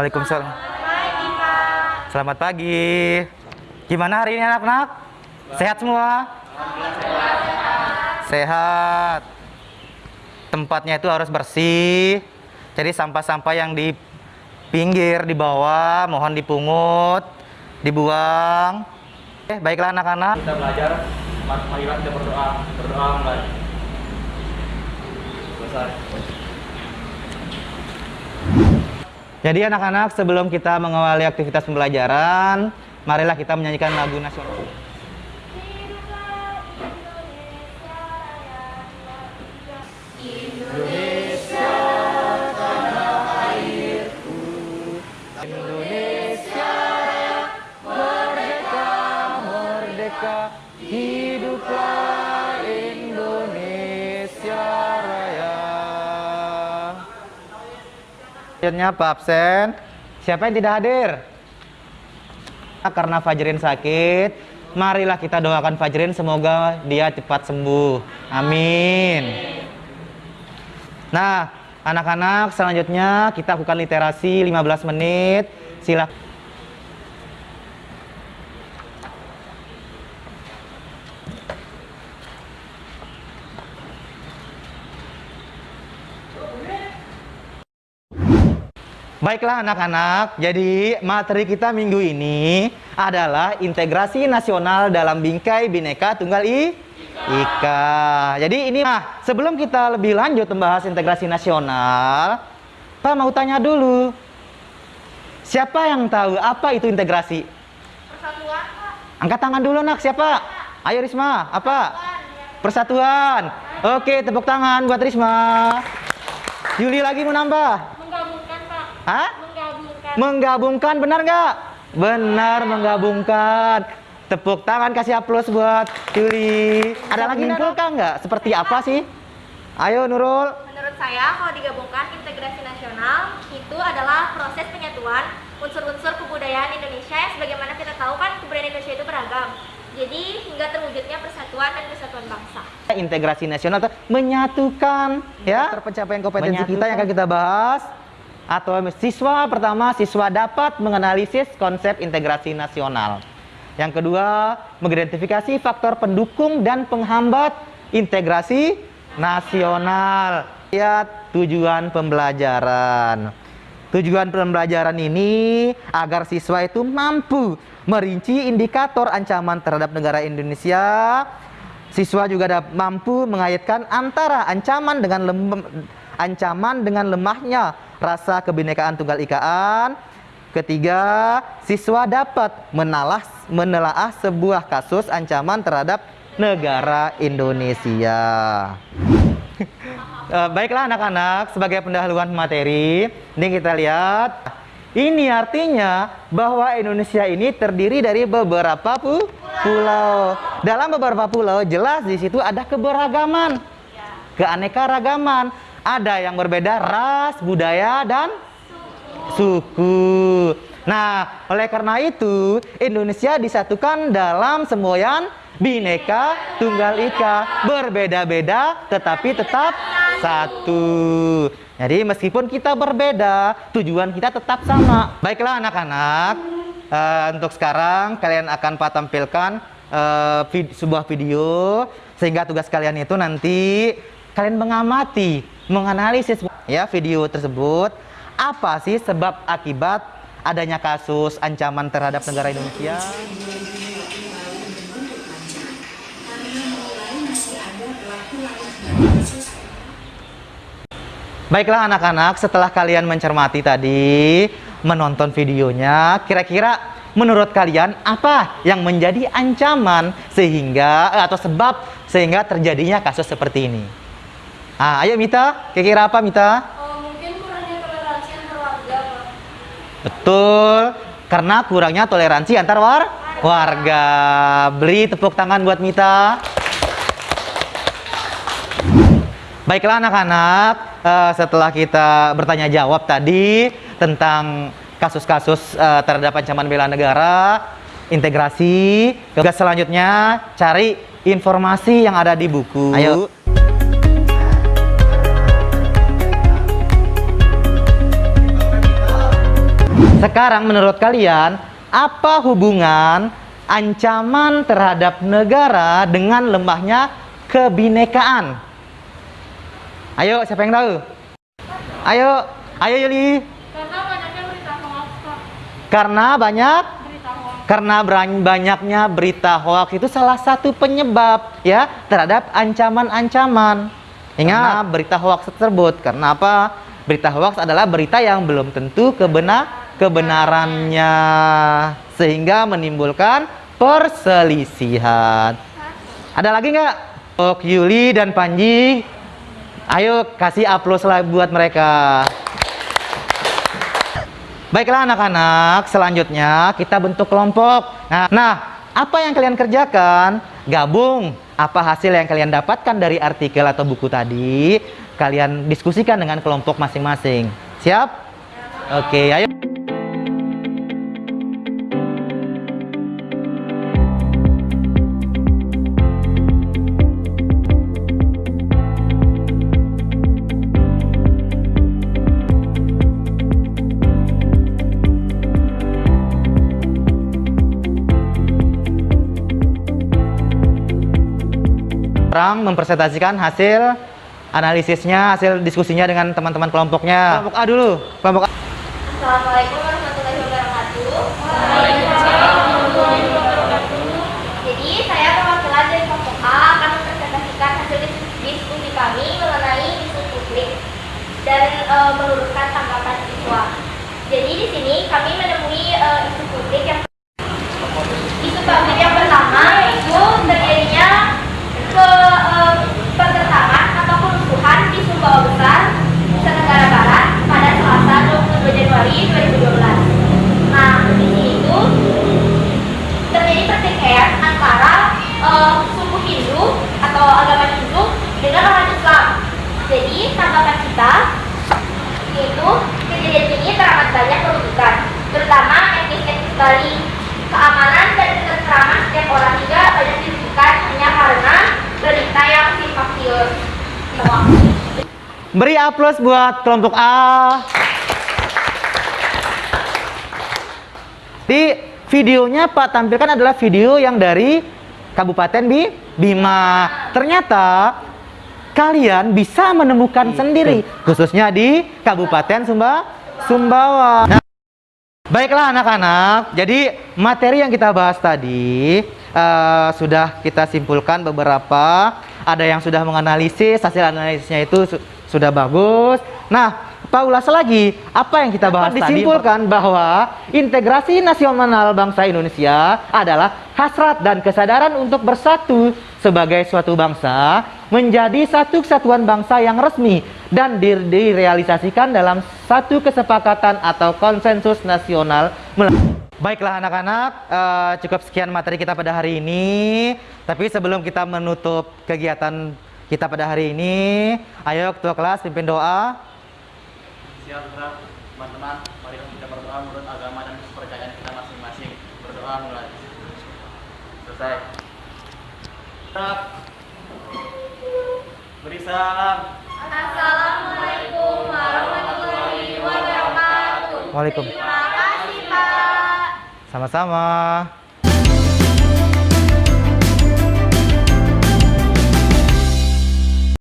Waalaikumsalam. Selamat pagi. Gimana hari ini anak-anak? Sehat semua? Sehat. Tempatnya itu harus bersih. Jadi sampah-sampah yang di pinggir, di bawah, mohon dipungut, dibuang. Baiklah anak-anak. Kita belajar, marilah kita berdoa. Berdoa mulai. Selesai. Jadi anak-anak, sebelum kita mengawali aktivitas pembelajaran, marilah kita menyanyikan lagu nasional. Indonesia, tanah airku, Indonesia, merdeka, merdeka, hiduplah Indonesia Raya. Akhirnya Pak absen. Siapa yang tidak hadir? Karena Fajrin sakit, marilah kita doakan Fajrin semoga dia cepat sembuh. Amin. Nah, anak-anak, selanjutnya kita lakukan literasi 15 menit. Silakan. Baiklah anak-anak, jadi materi kita minggu ini adalah integrasi nasional dalam bingkai Bhinneka Tunggal Ika. Jadi ini, sebelum kita lebih lanjut membahas integrasi nasional, Pak mau tanya dulu, siapa yang tahu apa itu integrasi? Persatuan, Pak. Angkat tangan dulu nak, siapa? Ayo Risma, apa? Persatuan. Oke, tepuk tangan buat Risma. Yuli lagi mau nambah? Menggabungkan, Pak. Hah? Menggabungkan. Menggabungkan, benar nggak? Benar, menggabungkan. Tepuk tangan, kasih aplaus buat Yuli. Ada lagi menyimpulkan nggak? Seperti apa sih? Ayo Nurul. Menurut saya, kalau digabungkan integrasi nasional, itu adalah proses penyatuan unsur-unsur kebudayaan Indonesia yang sebagaimana kita tahu kan kebudayaan Indonesia itu beragam. Jadi, hingga terwujudnya persatuan dan kesatuan bangsa. Integrasi nasional itu menyatukan, ya, terpencapaian kompetensi kita yang akan kita bahas. Atau siswa pertama, siswa dapat menganalisis konsep integrasi nasional. Yang kedua, mengidentifikasi faktor pendukung dan penghambat integrasi nasional. Lihat tujuan pembelajaran. Tujuan pembelajaran ini agar siswa itu mampu merinci indikator ancaman terhadap negara Indonesia. Siswa juga mampu mengaitkan antara ancaman dengan lemahnya rasa kebinekaan tunggal ikaan. Ketiga, siswa dapat menelaah sebuah kasus ancaman terhadap negara Indonesia. Baiklah anak-anak, sebagai pendahuluan materi, ini kita lihat. Ini artinya bahwa Indonesia ini terdiri dari beberapa pulau. Dalam beberapa pulau, jelas di situ ada keberagaman, keanekaragaman. Ada yang berbeda ras, budaya, dan suku. Nah, oleh karena itu Indonesia disatukan dalam semboyan Bhinneka Tunggal Ika, berbeda-beda tetapi tetap satu. Jadi meskipun kita berbeda, tujuan kita tetap sama. Baiklah anak-anak, untuk sekarang kalian akan tampilkan sebuah video, sehingga tugas kalian itu nanti kalian mengamati, menganalisis ya video tersebut. Apa sih sebab akibat adanya kasus ancaman terhadap negara Indonesia? Baiklah anak-anak, setelah kalian mencermati tadi, menonton videonya, kira-kira menurut kalian apa yang menjadi ancaman atau sebab sehingga terjadinya kasus seperti ini? Ayo Mita, kira-kira apa Mita? Mungkin kurangnya toleransi antar warga, Pak. Betul, karena kurangnya toleransi antar warga. Beri tepuk tangan buat Mita. Baiklah anak-anak, setelah kita bertanya jawab tadi tentang kasus-kasus terhadap ancaman bela negara, integrasi, tugas selanjutnya cari informasi yang ada di buku. Ayo. Sekarang menurut kalian, apa hubungan ancaman terhadap negara dengan lemahnya kebinekaan? Ayo, siapa yang tahu? Ayo, ayo Yuli. Karena banyaknya berita hoax, Kak. Karena banyak Berita hoax. Karena banyaknya berita hoax itu salah satu penyebab ya terhadap ancaman-ancaman. Ingat berita hoax tersebut. Karena apa? Berita hoax adalah berita yang belum tentu kebenarannya, sehingga menimbulkan perselisihan. Ada lagi nggak? Oh, Yuli dan Panji, ayo kasih aplaus lah buat mereka. Baiklah anak-anak, selanjutnya kita bentuk kelompok. Nah, apa yang kalian kerjakan? Gabung apa hasil yang kalian dapatkan dari artikel atau buku tadi, kalian diskusikan dengan kelompok masing-masing. Siap? Oke, ayo. Orang mempresentasikan hasil analisisnya, hasil diskusinya dengan teman-teman kelompoknya. Kelompok A dulu. Kelompok A. Assalamualaikum warahmatullahi wabarakatuh. Jadi saya perwakilan dari kelompok A akan mempresentasikan hasil diskusi kami mengenai isu publik dan meluruskan tanggapan siswa. Jadi di sini kami menemui isu publik yang pertama yaitu terjadinya pertentangan atau kerusuhan di Sumbawa Besar, Nusa Tenggara Barat pada Selasa 22 Januari 2012. Nah, di sini itu terjadi pertikaian antara suku Hindu atau agama Hindu dengan orang Islam. Jadi tanggapan kita yaitu kejadian ini teramat banyak merugikan, terutama etnis-etnis Bali. Keamanan dan ketentraman setiap orang juga banyak dirugikan hanya karena berita yang simpatius. Beri aplaus buat kelompok A. Di videonya Pak tampilkan adalah video yang dari Kabupaten Bima. Ternyata kalian bisa menemukan sendiri, khususnya di Kabupaten Sumbawa. Nah, baiklah anak-anak, jadi materi yang kita bahas tadi sudah kita simpulkan beberapa. Ada yang sudah menganalisis, hasil analisisnya itu sudah bagus. Nah, Pak ulas lagi, apa yang kita bahas tadi? Disimpulkan bahwa integrasi nasional bangsa Indonesia adalah hasrat dan kesadaran untuk bersatu sebagai suatu bangsa menjadi satu kesatuan bangsa yang resmi dan direalisasikan dalam satu kesepakatan atau konsensus nasional. Baiklah anak-anak, cukup sekian materi kita pada hari ini. Tapi sebelum kita menutup kegiatan kita pada hari ini, ayo ketua kelas pimpin doa. Siap, teman-teman. Mari kita berdoa menurut agama dan kepercayaan kita masing-masing. Berdoa mulai. Selesai. Beri salam. Assalamualaikum warahmatullahi wabarakatuh. Waalaikumsalam. Terima kasih, Pak. Sama-sama.